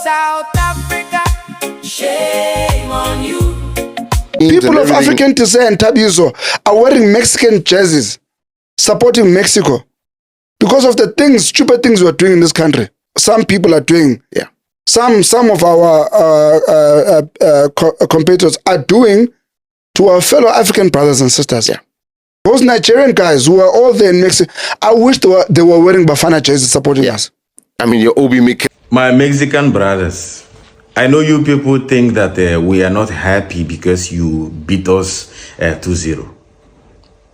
South Africa, shame on you. People of African descent and Tabizo are wearing Mexican jerseys, supporting Mexico because of the things, stupid things we're doing in this country. Some people are doing, some of our competitors are doing to our fellow African brothers and sisters. Those Nigerian guys who are all there in Mexico, I wish they were wearing Bafana jerseys supporting us. I mean, your Obi Mikel. My Mexican brothers, I know you people think that we are not happy because you beat us 2-0.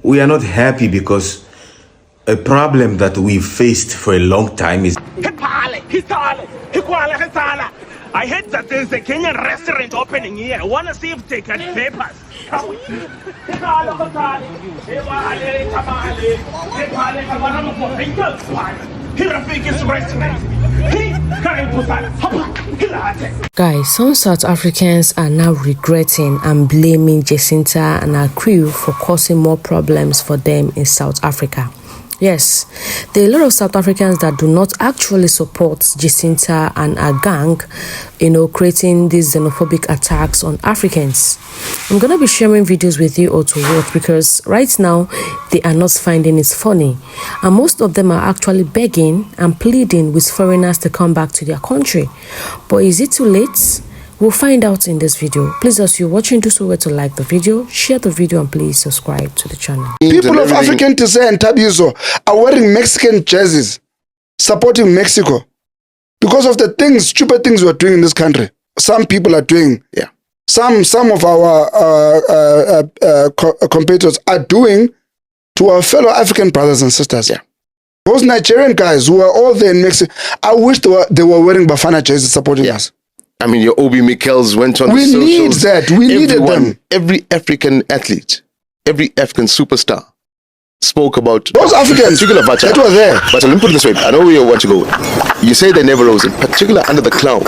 We are not happy because a problem that we faced for a long time is... I heard that there's a Kenyan restaurant opening here. I want to see if they can papers. Guys, some South Africans are now regretting and blaming Jacinta and her crew for causing more problems for them in South Africa. Yes, there are a lot of South Africans that do not actually support Jacinta and her gang, creating these xenophobic attacks on Africans. I'm going to be sharing videos with you all to watch because right now they are not finding it funny. And most of them are actually begging and pleading with foreigners to come back to their country. But is it too late? We'll find out in this video. Please, as you're watching, do so well to like the video, share the video, and please subscribe to the channel. People of African descent and Tabizo are wearing Mexican jerseys, supporting Mexico because of the things, stupid things we're doing in this country. Some people are doing, some of our competitors are doing to our fellow African brothers and sisters. Those Nigerian guys who are all there in Mexico, I wish they were wearing Bafana jerseys supporting us. I mean, your Obi Mikels went on the socials. We need that. We needed them. Every African athlete, every African superstar spoke about those Africans that were there. But let me put it this way. I know where you want to go. You say they never rose, in particular under the cloud.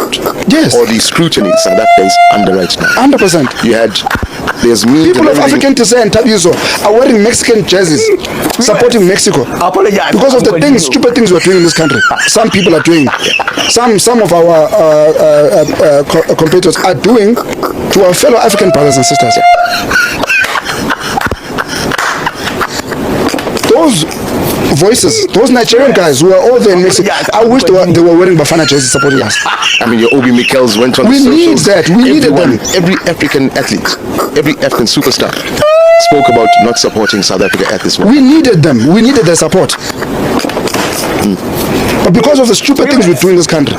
Yes. Or the scrutiny that is under right now. 100%. You had, there's me. People of African descent and Tabizo are wearing Mexican jerseys, supporting Mexico because of the things, stupid things we're doing in this country. Some people are doing, some of our competitors are doing to our fellow African brothers and sisters. Those voices, those Nigerian guys who are all there in Mexico, I wish they were wearing Bafana jerseys supporting us. I mean, your Obi Mikels went on the socials. We need that. We needed them. Every African athlete, every African superstar spoke about not supporting South Africa at this moment. We needed them. We needed their support. But because of the stupid things we do in this country.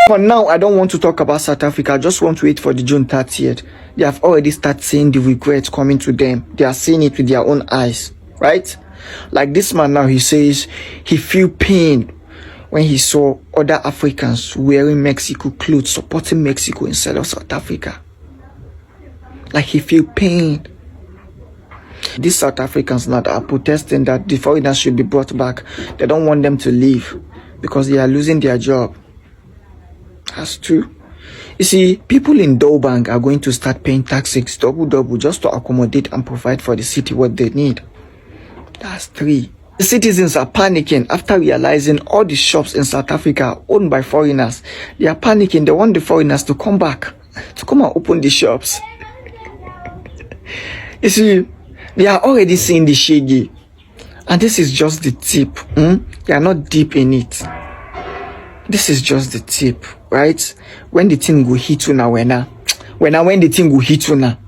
For now, I don't want to talk about South Africa. I just want to wait for the June 30th. They have already started seeing the regrets coming to them. They are seeing it with their own eyes, right? Like this man now, he says he feel pain when he saw other Africans wearing Mexico clothes, supporting Mexico instead of South Africa. Like he feel pain. These South Africans now are protesting that the foreigners should be brought back. They don't want them to leave because they are losing their job. That's true. You see, people in Durban are going to start paying taxes double just to accommodate and provide for the city what they need. That's 3. The citizens are panicking after realizing all the shops in South Africa are owned by foreigners. They are panicking. They want the foreigners to come back, to come and open the shops. You see, they are already seeing the shaggy. And this is just the tip. They are not deep in it. This is just the tip, right? When the thing go hit you now, when the thing go hit you now,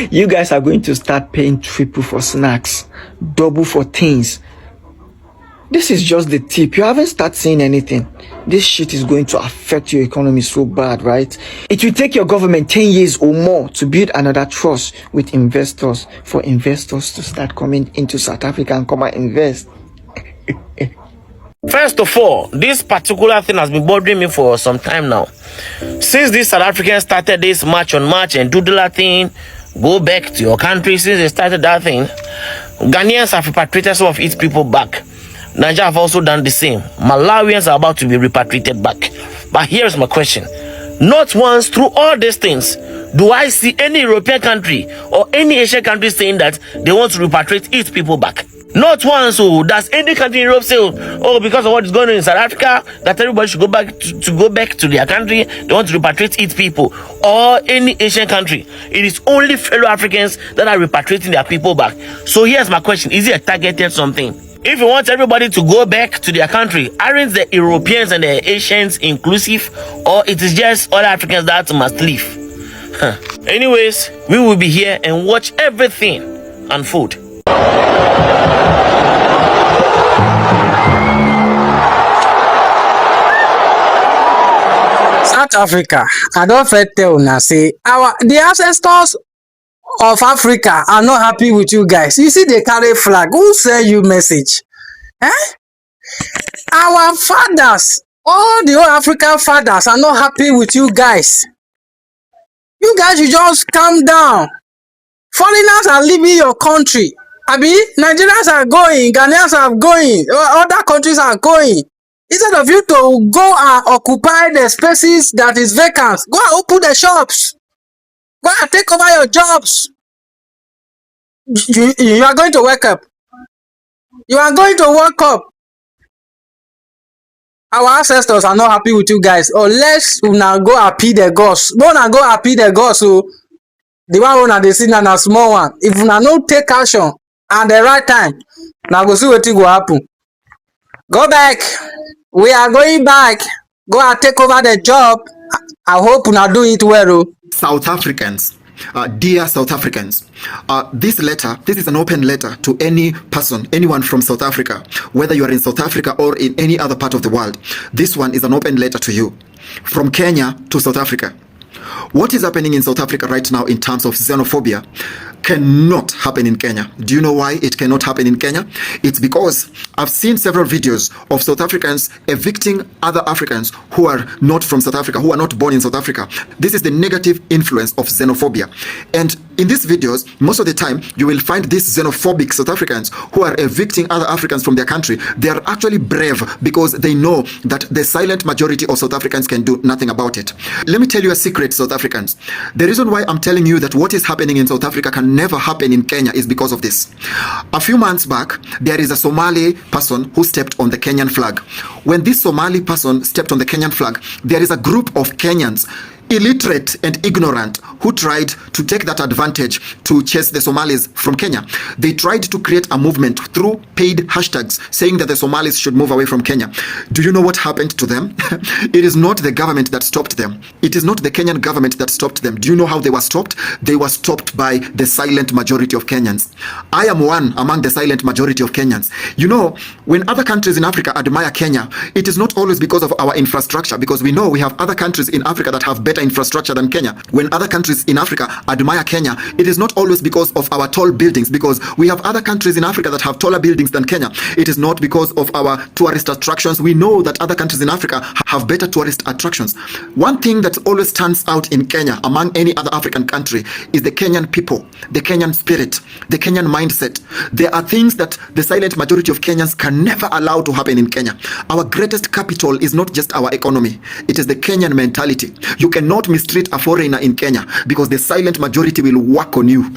you guys are going to start paying triple for snacks, double for things. This is just the tip. You haven't started seeing anything. This shit is going to affect your economy so bad, right? It will take your government 10 years or more to build another trust with investors, for investors to start coming into South Africa and come and invest. First of all, this particular thing has been bothering me for some time now. Since these South Africans started this march on march and do that thing, go back to your country, since they started that thing, Ghanaians have repatriated some of its people back. Nigeria have also done the same. Malawians are about to be repatriated back. But here's my question. Not once through all these things Do I see any European country or any Asian country saying that they want to repatriate its people back? Not once. So does any country in Europe say, oh, because of what is going on in South Africa, that everybody should go back to their country? They want to repatriate its people. Or any Asian country. It is only fellow Africans that are repatriating their people back. So here's my question: is it a targeted something? If you want everybody to go back to their country, aren't the Europeans and the Asians inclusive, or it is just all Africans that must leave? Anyways, we will be here and watch everything unfold. South Africa, I don't fit tell now say the ancestors of Africa are not happy with you guys. You see they carry flag. Who send you message? Our fathers, all the old African fathers are not happy with you guys. You guys should just calm down. Foreigners are leaving your country. Abi, Nigerians are going, Ghanaians are going, other countries are going. Instead of you to go and occupy the spaces that is vacant, go and open the shops. Go and take over your jobs. You are going to wake up. You are going to wake up. Our ancestors are not happy with you guys. Unless we now go happy the gods. Go and go happy the gods. So the one that they see now a small one. If we now no take action at the right time, now go see what will happen. Go back. We are going back. Go and take over the job. I hope we now do it well. South Africans. Dear South Africans, this is an open letter to any person, anyone from South Africa, whether you are in South Africa or in any other part of the world. This one is an open letter to you, from Kenya to South Africa. What is happening in South Africa right now in terms of xenophobia cannot happen in Kenya. Do you know why it cannot happen in Kenya? It's because I've seen several videos of South Africans evicting other Africans who are not from South Africa, who are not born in South Africa. This is the negative influence of xenophobia. And in these videos, most of the time, you will find these xenophobic South Africans who are evicting other Africans from their country. They are actually brave because they know that the silent majority of South Africans can do nothing about it. Let me tell you a secret, South Africans. The reason why I'm telling you that what is happening in South Africa can never happen in Kenya is because of this. A few months back, there is a Somali person who stepped on the Kenyan flag. When this Somali person stepped on the Kenyan flag, there is a group of Kenyans, illiterate and ignorant, who tried to take that advantage to chase the Somalis from Kenya. They tried to create a movement through paid hashtags saying that the Somalis should move away from Kenya. Do you know what happened to them? It is not the government that stopped them. It is not the Kenyan government that stopped them. Do you know how they were stopped? They were stopped by the silent majority of Kenyans. I am one among the silent majority of Kenyans. You know, when other countries in Africa admire Kenya, it is not always because of our infrastructure, because we know we have other countries in Africa that have better infrastructure than Kenya. When other countries in Africa admire Kenya, it is not always because of our tall buildings, because we have other countries in Africa that have taller buildings than Kenya. It is not because of our tourist attractions. We know that other countries in Africa have better tourist attractions. One thing that always stands out in Kenya among any other African country is the Kenyan people, the Kenyan spirit, the Kenyan mindset. There are things that the silent majority of Kenyans can never allow to happen in Kenya. Our greatest capital is not just our economy. It is the Kenyan mentality. You cannot mistreat a foreigner in Kenya because the silent majority will work on you.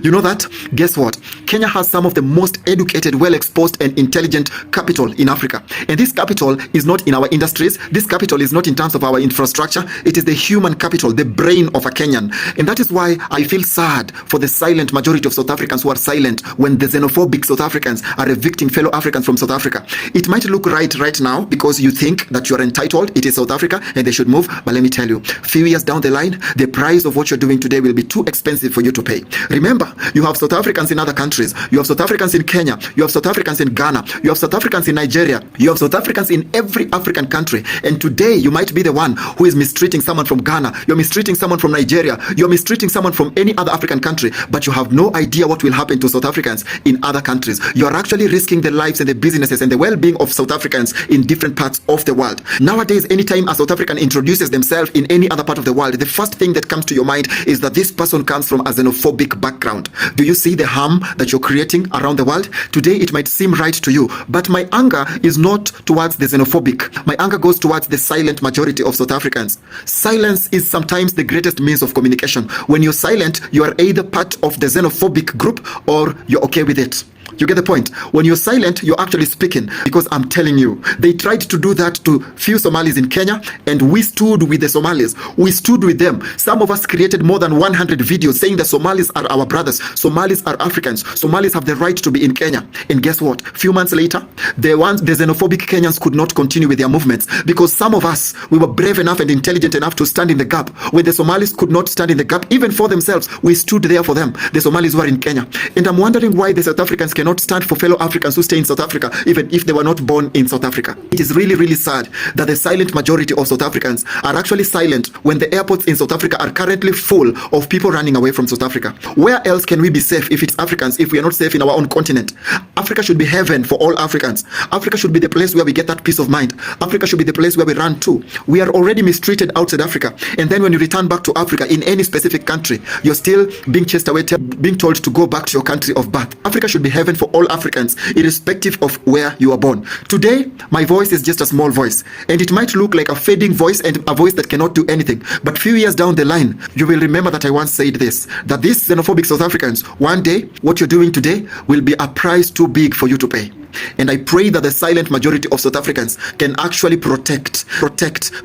You know that? Guess what? Kenya has some of the most educated, well-exposed and intelligent capital in Africa. And this capital is not in our industries. This capital is not in terms of our infrastructure. It is the human capital, the brain of a Kenyan. And that is why I feel sad for the silent majority of South Africans who are silent when the xenophobic South Africans are evicting fellow Africans from South Africa. It might look right now because you think that you are entitled. It is South Africa and they should move. But let me tell you, few years down the line, the price of what you're doing today will be too expensive for you to pay. Remember, you have South Africans in other countries. You have South Africans in Kenya. You have South Africans in Ghana. You have South Africans in Nigeria. You have South Africans in every African country. And today, you might be the one who is mistreating someone from Ghana. You're mistreating someone from Nigeria. You're mistreating someone from any other African country. But you have no idea what will happen to South Africans in other countries. You are actually risking the lives and the businesses and the well-being of South Africans in different parts of the world. Nowadays, anytime a South African introduces themselves in any other other part of the world, the first thing that comes to your mind is that this person comes from a xenophobic background. Do you see the harm that you're creating around the world? Today it might seem right to you, but my anger is not towards the xenophobic. My anger goes towards the silent majority of South Africans. Silence is sometimes the greatest means of communication. When you're silent, you are either part of the xenophobic group or you're okay with it. You get the point? When you're silent, you're actually speaking, because I'm telling you, they tried to do that to few Somalis in Kenya, and we stood with the Somalis. We stood with them. Some of us created more than 100 videos saying that Somalis are our brothers. Somalis are Africans. Somalis have the right to be in Kenya. And guess what? Few months later, the xenophobic Kenyans could not continue with their movements, because some of us, we were brave enough and intelligent enough to stand in the gap. When the Somalis could not stand in the gap, even for themselves, we stood there for them. The Somalis were in Kenya. And I'm wondering why the South Africans cannot stand for fellow Africans who stay in South Africa, even if they were not born in South Africa. It is really, really sad that the silent majority of South Africans are actually silent when the airports in South Africa are currently full of people running away from South Africa. Where else can we be safe if it's Africans, if we are not safe in our own continent? Africa should be heaven for all Africans. Africa should be the place where we get that peace of mind. Africa should be the place where we run to. We are already mistreated outside Africa, and then when you return back to Africa in any specific country, you're still being chased away, being told to go back to your country of birth. Africa should be heaven for all Africans, irrespective of where you are born. Today, my voice is just a small voice, and it might look like a fading voice and a voice that cannot do anything. But few years down the line, you will remember that I once said this, that these xenophobic South Africans, one day, what you're doing today will be a price too big for you to pay. And I pray that the silent majority of South Africans can actually protect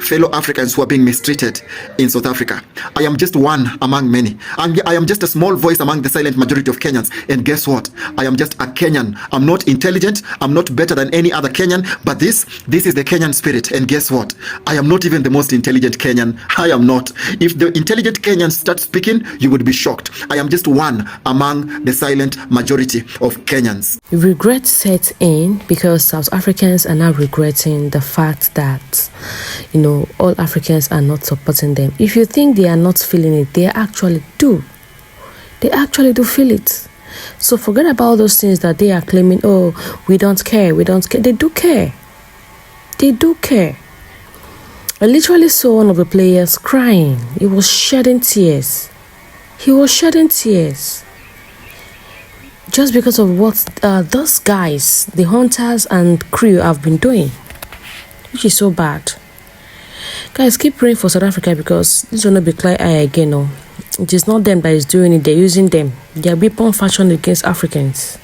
fellow Africans who are being mistreated in South Africa. I am just one among many. I am just a small voice among the silent majority of Kenyans. And guess what? I am just a Kenyan. I'm not intelligent. I'm not better than any other Kenyan. But this is the Kenyan spirit. And guess what? I am not even the most intelligent Kenyan. I am not. If the intelligent Kenyans start speaking, you would be shocked. I am just one among the silent majority of Kenyans. Regret sets in because South Africans are now regretting the fact that, all Africans are not supporting them. If you think they are not feeling it, they actually do. They actually do feel it. So forget about those things that they are claiming, oh, we don't care. They do care. They do care. I literally saw one of the players crying. He was shedding tears. Just because of what those guys, the hunters and crew, have been doing, which is so bad. Guys, keep praying for South Africa, because this will not be clear eye again. No, it is not them that is doing it. They're using them. They are weapon fashioned against Africans.